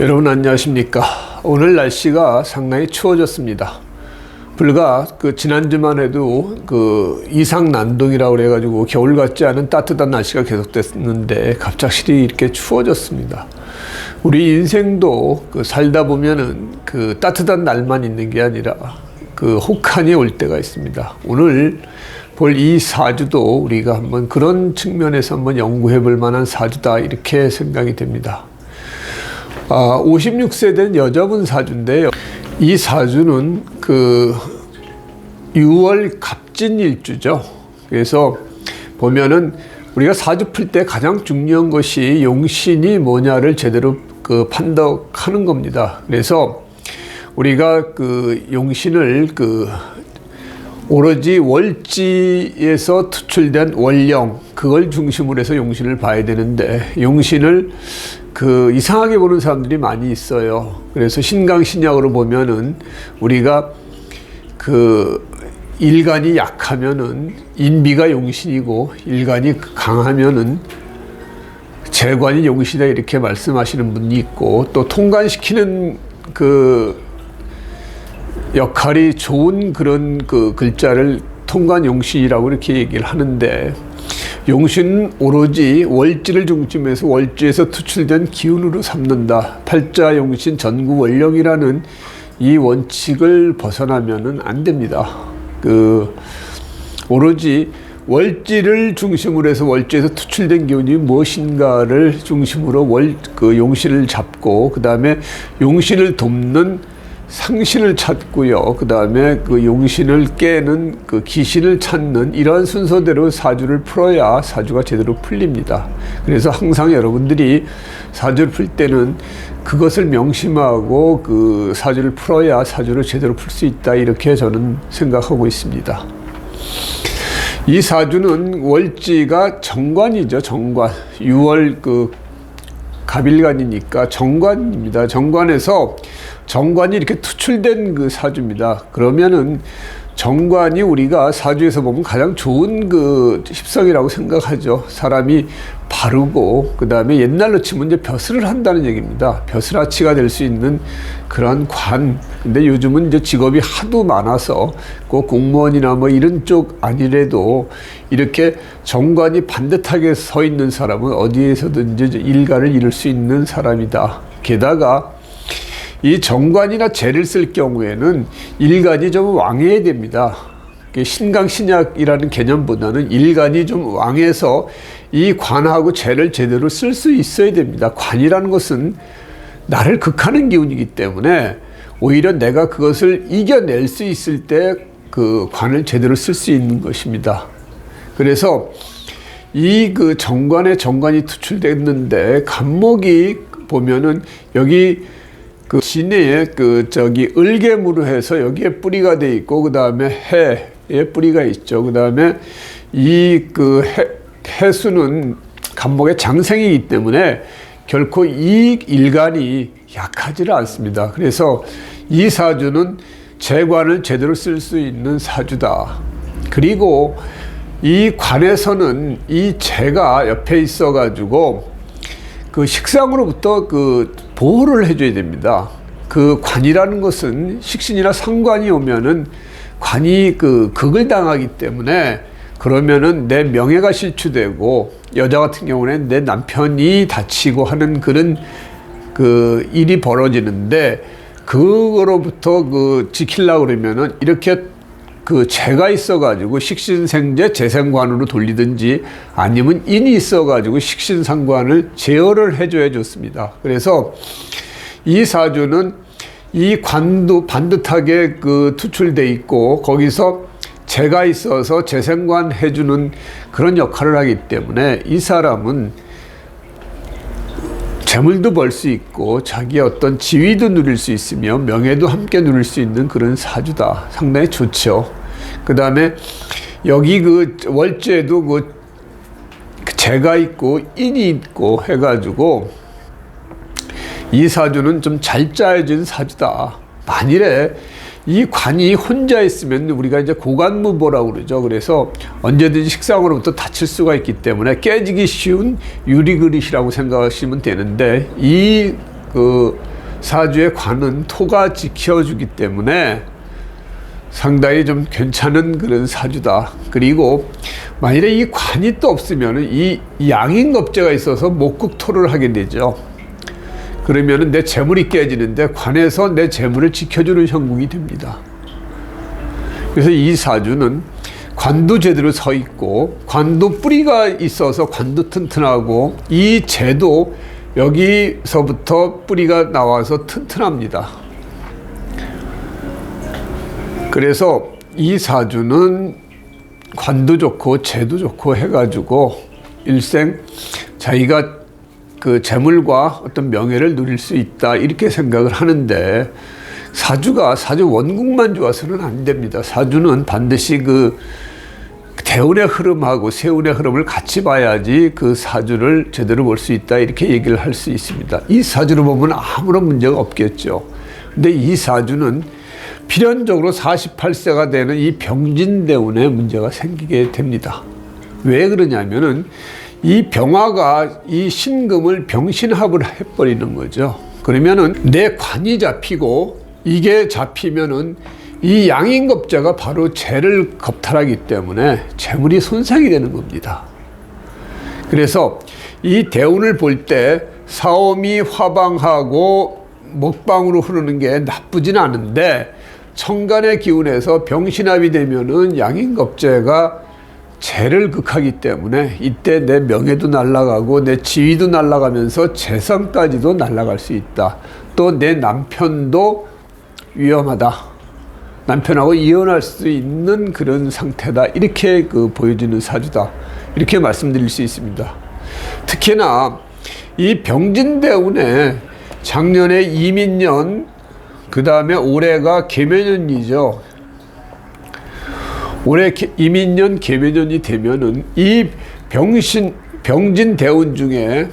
여러분 안녕하십니까. 오늘 날씨가 상당히 추워졌습니다. 불과 지난주만 해도 이상 난동이라고 그래가지고 겨울 같지 않은 따뜻한 날씨가 계속됐는데 갑작스레 이렇게 추워졌습니다. 우리 인생도 살다 보면은 따뜻한 날만 있는 게 아니라 혹한이 올 때가 있습니다. 오늘 볼 이 사주도 우리가 한번 그런 측면에서 한번 연구해 볼 만한 사주다 이렇게 생각이 됩니다. 56세 된 여자분 사주인데요. 이 사주는 6월 갑진일주죠. 그래서 보면은 우리가 사주 풀 때 가장 중요한 것이 용신이 뭐냐를 제대로 판독하는 겁니다. 그래서 우리가 용신을 오로지 월지에서 투출된 월령, 그걸 중심으로 해서 용신을 봐야 되는데, 용신을 이상하게 보는 사람들이 많이 있어요. 그래서 신강신약으로 보면은 우리가 일간이 약하면은 인비가 용신이고 일간이 강하면은 재관이 용신이다 이렇게 말씀하시는 분이 있고, 또 통관시키는 역할이 좋은 그런 글자를 통관용신이라고 이렇게 얘기를 하는데, 용신은 오로지 월지를 중심해서 월지에서 투출된 기운으로 삼는다. 팔자용신 전구월령이라는 이 원칙을 벗어나면은 안 됩니다. 오로지 월지를 중심으로 해서 월지에서 투출된 기운이 무엇인가를 중심으로 용신을 잡고, 그 다음에 용신을 돕는 상신을 찾고요. 그 다음에 용신을 깨는 기신을 찾는 이러한 순서대로 사주를 풀어야 사주가 제대로 풀립니다. 그래서 항상 여러분들이 사주를 풀 때는 그것을 명심하고 사주를 풀어야 사주를 제대로 풀 수 있다 이렇게 저는 생각하고 있습니다. 이 사주는 월지가 정관이죠. 정관. 6월 갑일간이니까 정관입니다. 정관에서 정관이 이렇게 투출된 사주입니다. 그러면은 정관이 우리가 사주에서 보면 가장 좋은 십성이라고 생각하죠. 사람이 바르고, 그 다음에 옛날로 치면 이제 벼슬을 한다는 얘기입니다. 벼슬아치가 될 수 있는 그런 관. 근데 요즘은 이제 직업이 하도 많아서 꼭 공무원이나 뭐 이런 쪽 아니래도 이렇게 정관이 반듯하게 서 있는 사람은 어디에서든지 일가를 이룰 수 있는 사람이다. 게다가 이 정관이나 재를 쓸 경우에는 일간이 좀 왕해야 됩니다. 신강신약이라는 개념보다는 일간이 좀 왕해서 이 관하고 재를 제대로 쓸 수 있어야 됩니다. 관이라는 것은 나를 극하는 기운이기 때문에 오히려 내가 그것을 이겨낼 수 있을 때 관을 제대로 쓸 수 있는 것입니다. 그래서 이 정관이 투출됐는데, 간목이 보면은 여기 진해에 을개무로 해서 여기에 뿌리가 돼 있고, 그 다음에 해에 뿌리가 있죠. 그 다음에 해수는 간목의 장생이기 때문에 결코 이 일간이 약하지를 않습니다. 그래서 이 사주는 재관을 제대로 쓸 수 있는 사주다. 그리고 이 관에서는 이 재가 옆에 있어 가지고 식상으로부터 보호를 해줘야 됩니다. 관이라는 것은 식신이나 상관이 오면은 관이 극을 당하기 때문에, 그러면은 내 명예가 실추되고, 여자 같은 경우는 내 남편이 다치고 하는 그런 일이 벌어지는데, 그거로부터 지키려고 그러면은 이렇게 재가 있어가지고 식신생재 재생관으로 돌리든지, 아니면 인이 있어가지고 식신상관을 제어를 해줘야 좋습니다. 그래서 이 사주는 이 관도 반듯하게 투출돼 있고, 거기서 재가 있어서 재생관 해주는 그런 역할을 하기 때문에 이 사람은 재물도 벌 수 있고 자기의 어떤 지위도 누릴 수 있으며 명예도 함께 누릴 수 있는 그런 사주다. 상당히 좋죠. 그 다음에 여기 월지에도 재가 있고 인이 있고 해가지고 이 사주는 좀 잘 짜여진 사주다. 만일에 이 관이 혼자 있으면 우리가 이제 고관무보라고 그러죠. 그래서 언제든지 식상으로부터 다칠 수가 있기 때문에 깨지기 쉬운 유리그릇이라고 생각하시면 되는데, 이 사주의 관은 토가 지켜주기 때문에 상당히 좀 괜찮은 그런 사주다. 그리고 만일에 이 관이 또 없으면 이 양인겁재가 있어서 목극토를 하게 되죠. 그러면 내 재물이 깨지는데 관에서 내 재물을 지켜주는 형국이 됩니다. 그래서 이 사주는 관도 제대로 서 있고 관도 뿌리가 있어서 관도 튼튼하고 이 재도 여기서부터 뿌리가 나와서 튼튼합니다. 그래서 이 사주는 관도 좋고 재도 좋고 해가지고 일생 자기가 그 재물과 어떤 명예를 누릴 수 있다 이렇게 생각을 하는데 사주 원국만 좋아서는 안 됩니다. 사주는 반드시 그 대운의 흐름하고 세운의 흐름을 같이 봐야지 그 사주를 제대로 볼 수 있다 이렇게 얘기를 할 수 있습니다. 이 사주로 보면 아무런 문제가 없겠죠. 근데 이 사주는 필연적으로 48세가 되는 이 병진대운에 문제가 생기게 됩니다. 왜 그러냐면은 이 병화가 이 신금을 병신합을 해버리는 거죠. 그러면은 내 관이 잡히고 이게 잡히면은 이 양인겁재가 바로 재를 겁탈하기 때문에 재물이 손상이 되는 겁니다. 그래서 이 대운을 볼 때 사오미 화방하고 목방으로 흐르는 게 나쁘진 않은데 천간의 기운에서 병신합이 되면은 양인겁재가 재를 극하기 때문에 이때 내 명예도 날아가고 내 지위도 날아가면서 재산까지도 날아갈 수 있다. 또 내 남편도 위험하다. 남편하고 이혼할 수 있는 그런 상태다. 이렇게 보여지는 사주다. 이렇게 말씀드릴 수 있습니다. 특히나 이 병진대운에 작년에 이민년, 그 다음에 올해가 계묘년이죠. 올해 이민년, 계묘년이 되면은 이 병진대운 중에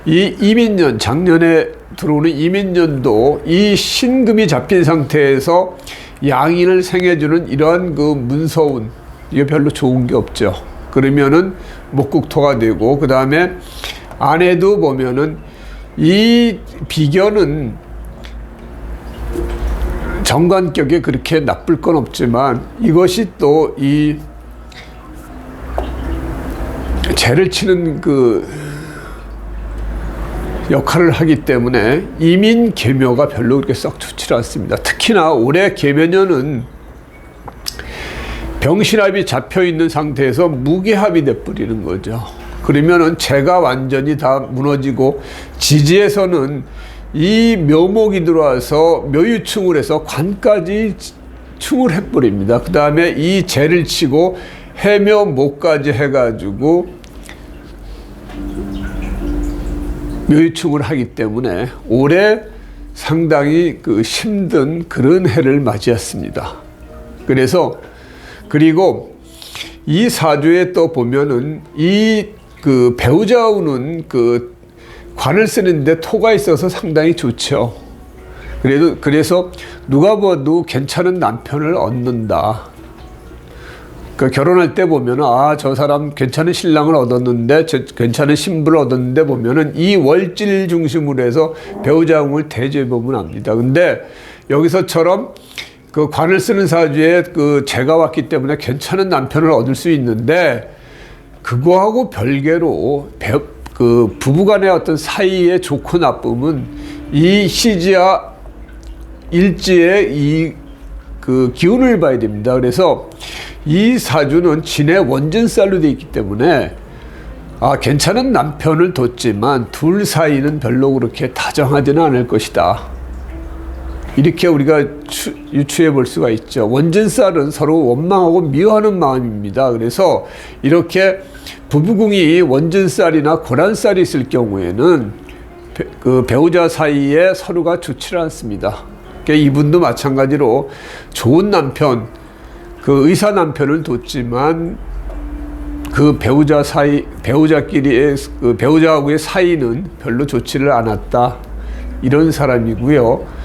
이 이민년, 작년에 들어오는 이민년도 이 신금이 잡힌 상태에서 양인을 생해주는 이러한 그 문서운, 이게 별로 좋은 게 없죠. 그러면은 목국토가 되고, 그 다음에 안에도 보면은 이 비견은 정관격에 그렇게 나쁠 건 없지만 이것이 또 이 재를 치는 그 역할을 하기 때문에 이민 계묘가 별로 그렇게 썩 좋지 않습니다. 특히나 올해 계묘년은 병신합이 잡혀 있는 상태에서 무계합이 돼버리는 거죠. 그러면은 재가 완전히 다 무너지고 지지에서는 이 묘목이 들어와서 묘유충을 해서 관까지 충을 해버립니다. 그 다음에 이 재를 치고 해묘목까지 해가지고 묘유충을 하기 때문에 올해 상당히 힘든 그런 해를 맞이했습니다. 그리고 이 사주에 또 보면은 이 배우자운은 관을 쓰는데 토가 있어서 상당히 좋죠. 그래서 누가 봐도 괜찮은 남편을 얻는다. 결혼할 때 보면은 저 사람 괜찮은 신랑을 얻었는데, 괜찮은 신부를 얻었는데 보면은 이 월질 중심으로 해서 배우자운을 대조해 보면 압니다. 근데 여기서처럼 관을 쓰는 사주에 재가 왔기 때문에 괜찮은 남편을 얻을 수 있는데, 그거하고 별개로 부부간의 어떤 사이의 좋고 나쁨은 이 시지와 일지의 이 기운을 봐야 됩니다. 그래서 이 사주는 진의 원진살로 되어 있기 때문에 괜찮은 남편을 뒀지만 둘 사이는 별로 그렇게 다정하지는 않을 것이다. 이렇게 우리가 유추해 볼 수가 있죠. 원진살은 서로 원망하고 미워하는 마음입니다. 그래서 이렇게 부부궁이 원진살이나 고란살이 있을 경우에는 배우자 사이에 서로가 좋지 않습니다. 그러니까 이분도 마찬가지로 좋은 남편, 의사 남편을 뒀지만 배우자끼리의 배우자하고의 사이는 별로 좋지를 않았다. 이런 사람이고요.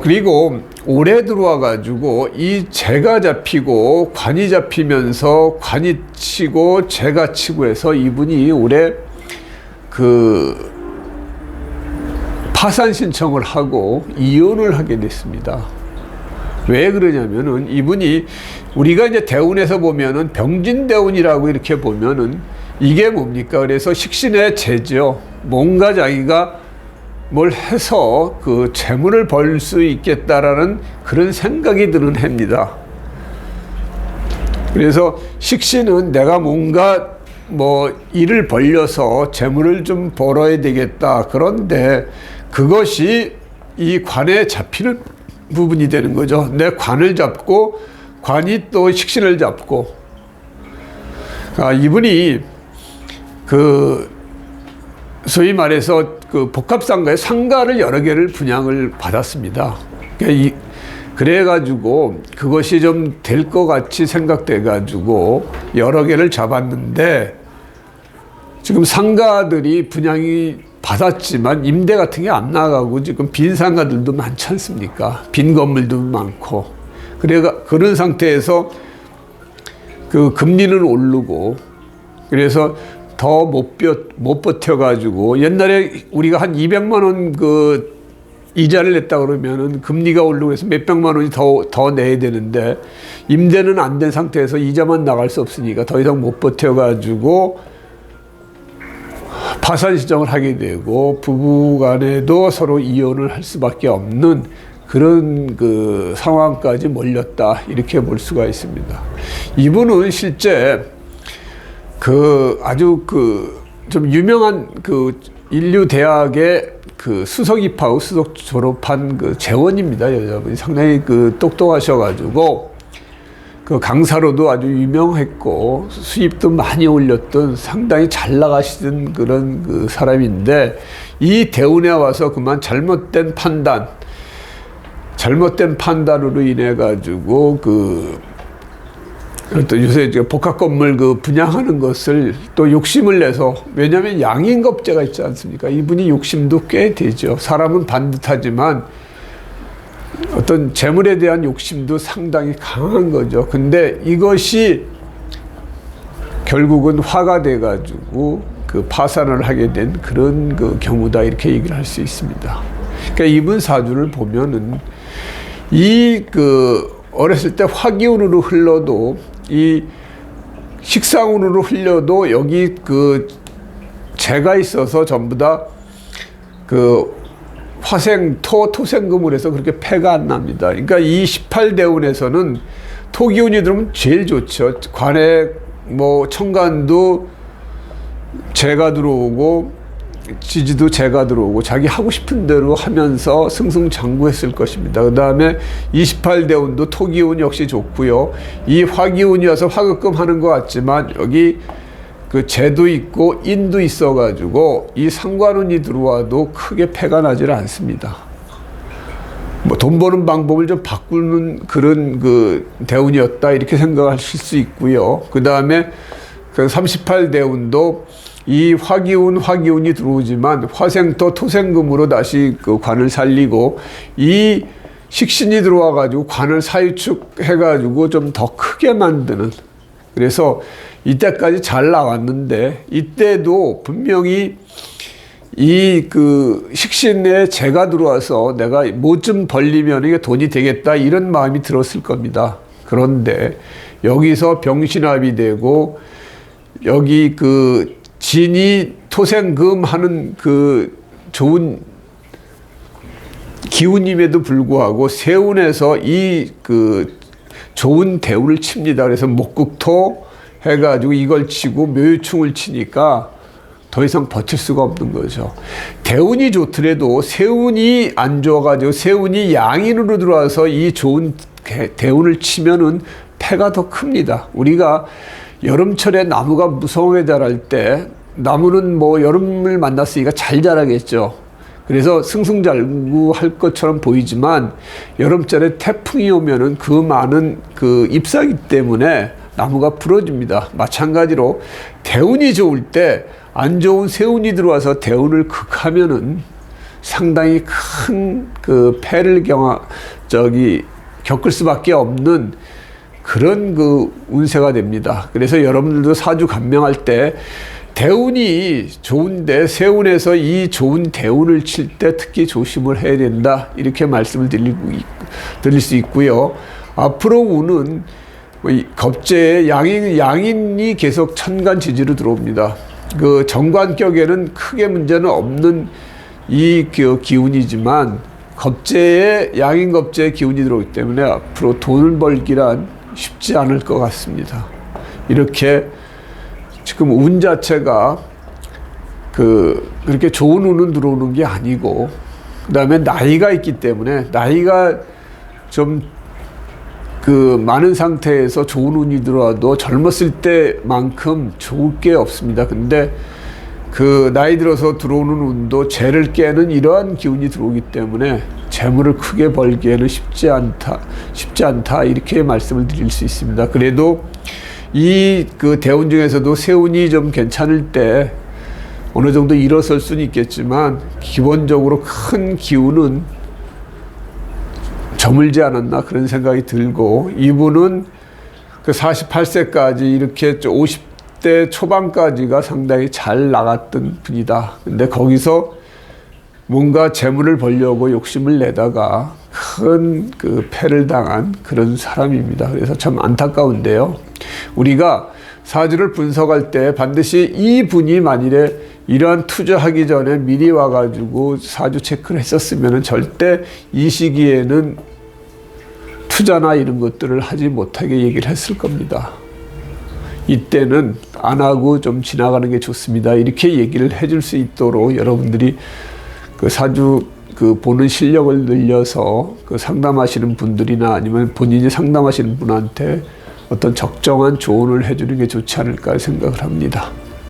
그리고 올해 들어와 가지고 이 재가 잡히고 관이 잡히면서 관이 치고 재가 치고 해서 이분이 올해 파산 신청을 하고 이혼을 하게 됐습니다. 왜 그러냐면은 이분이 우리가 이제 대운에서 보면은 병진대운이라고 이렇게 보면은 이게 뭡니까? 그래서 식신의 재죠. 뭔가 자기가 뭘 해서 그 재물을 벌 수 있겠다라는 그런 생각이 드는 해입니다. 그래서 식신은 내가 뭔가 뭐 일을 벌려서 재물을 좀 벌어야 되겠다. 그런데 그것이 이 관에 잡히는 부분이 되는 거죠. 내 관을 잡고 관이 또 식신을 잡고. 이분이 그 소위 말해서 그 복합상가에 상가를 여러 개를 분양을 받았습니다. 그래가지고 그것이 좀 될 것 같이 생각돼가지고 여러 개를 잡았는데 지금 상가들이 분양이 받았지만 임대 같은 게 안 나가고 지금 빈 상가들도 많지 않습니까? 빈 건물도 많고. 그런 상태에서 그 금리는 오르고 그래서 더 못 버텨가지고 옛날에 우리가 한 200만 원 그 이자를 냈다 그러면은 금리가 오르고 해서 몇백만 원이 더 내야 되는데 임대는 안 된 상태에서 이자만 나갈 수 없으니까 더 이상 못 버텨가지고 파산 신청을 하게 되고 부부 간에도 서로 이혼을 할 수밖에 없는 그런 그 상황까지 몰렸다 이렇게 볼 수가 있습니다. 이분은 실제 그 아주 그 좀 유명한 그 인류 대학의 그 수석 입학하고 수석 졸업한 그 재원입니다. 여자분이 상당히 그 똑똑하셔가지고 그 강사로도 아주 유명했고 수입도 많이 올렸던 상당히 잘 나가시던 그런 그 사람인데 이 대운에 와서 그만 잘못된 판단으로 인해 가지고 또 요새 이제 복합 건물 그 분양하는 것을 또 욕심을 내서 왜냐하면 양인겁제가 있지 않습니까? 이분이 욕심도 꽤 되죠. 사람은 반듯하지만 어떤 재물에 대한 욕심도 상당히 강한 거죠. 근데 이것이 결국은 화가 돼가지고 그 파산을 하게 된 그런 그 경우다 이렇게 얘기를 할 수 있습니다. 그러니까 이분 사주를 보면은 이 그 어렸을 때 화기운으로 흘러도 이 식상운으로 흘려도 여기 그 재가 있어서 전부 다 그 토생금을 해서 그렇게 패가 안 납니다. 그러니까 이 18대운에서는 토기운이 들어오면 제일 좋죠. 관에 뭐 천간도 재가 들어오고 지지도 재가 들어오고 자기 하고 싶은 대로 하면서 승승장구했을 것입니다. 그 다음에 28대운도 토기운 역시 좋고요. 이 화기운이 와서 화급금 하는 것 같지만 여기 그 재도 있고 인도 있어가지고 이 상관운이 들어와도 크게 패가 나질 않습니다. 뭐 돈 버는 방법을 좀 바꾸는 그런 그 대운이었다 이렇게 생각하실 수 있고요. 그 다음에 그 38대운도 이 화기운이 들어오지만 화생토 토생금으로 다시 그 관을 살리고 이 식신이 들어와 가지고 관을 사유축해 가지고 좀 더 크게 만드는. 그래서 이때까지 잘 나왔는데 이때도 분명히 이 그 식신에 재가 들어와서 내가 뭐 좀 벌리면 이게 돈이 되겠다 이런 마음이 들었을 겁니다. 그런데 여기서 병신합이 되고 여기 그 진이 토생금 하는 그 좋은 기운임에도 불구하고 세운에서 이 그 좋은 대운을 칩니다. 그래서 목극토 해가지고 이걸 치고 묘유충을 치니까 더 이상 버틸 수가 없는 거죠. 대운이 좋더라도 세운이 안 좋아가지고 세운이 양인으로 들어와서 이 좋은 대운을 치면은 패가 더 큽니다. 우리가 여름철에 나무가 무성하게 자랄 때 나무는 뭐 여름을 만났으니까 잘 자라겠죠. 그래서 승승장구할 것처럼 보이지만 여름철에 태풍이 오면은 그 많은 그 잎사귀 때문에 나무가 부러집니다. 마찬가지로 대운이 좋을 때 안 좋은 세운이 들어와서 대운을 극하면은 상당히 큰 그 패를 겪을 수밖에 없는 그런 그 운세가 됩니다. 그래서 여러분들도 사주 감명할 때 대운이 좋은데 세운에서 이 좋은 대운을 칠 때 특히 조심을 해야 된다. 이렇게 말씀을 드릴 수 있고요. 앞으로 운은 겁재에 양인이 계속 천간지지로 들어옵니다. 그 정관격에는 크게 문제는 없는 이 기운이지만 겁재에 양인겁재의 기운이 들어오기 때문에 앞으로 돈을 벌기란 쉽지 않을 것 같습니다. 이렇게 지금 운 자체가 그렇게 좋은 운은 들어오는 게 아니고, 그 다음에 나이가 있기 때문에 나이가 좀 많은 상태에서 좋은 운이 들어와도 젊었을 때만큼 좋을 게 없습니다. 근데 나이 들어서 들어오는 운도 재를 깨는 이러한 기운이 들어오기 때문에 재물을 크게 벌기에는 쉽지 않다 이렇게 말씀을 드릴 수 있습니다. 그래도 이 대운 중에서도 세운이 좀 괜찮을 때 어느 정도 일어설 수는 있겠지만 기본적으로 큰 기운은 저물지 않았나 그런 생각이 들고, 이분은 48세까지 이렇게 50대 초반까지가 상당히 잘 나갔던 분이다. 근데 거기서 뭔가 재물을 벌려고 욕심을 내다가 큰 패를 당한 그런 사람입니다. 그래서 참 안타까운데요. 우리가 사주를 분석할 때 반드시 이 분이 만일에 이러한 투자하기 전에 미리 와가지고 사주 체크를 했었으면 절대 이 시기에는 투자나 이런 것들을 하지 못하게 얘기를 했을 겁니다. 이때는 안 하고 좀 지나가는 게 좋습니다. 이렇게 얘기를 해줄 수 있도록 여러분들이 사주 보는 실력을 늘려서 상담하시는 분들이나 아니면 본인이 상담하시는 분한테 어떤 적정한 조언을 해주는 게 좋지 않을까 생각을 합니다.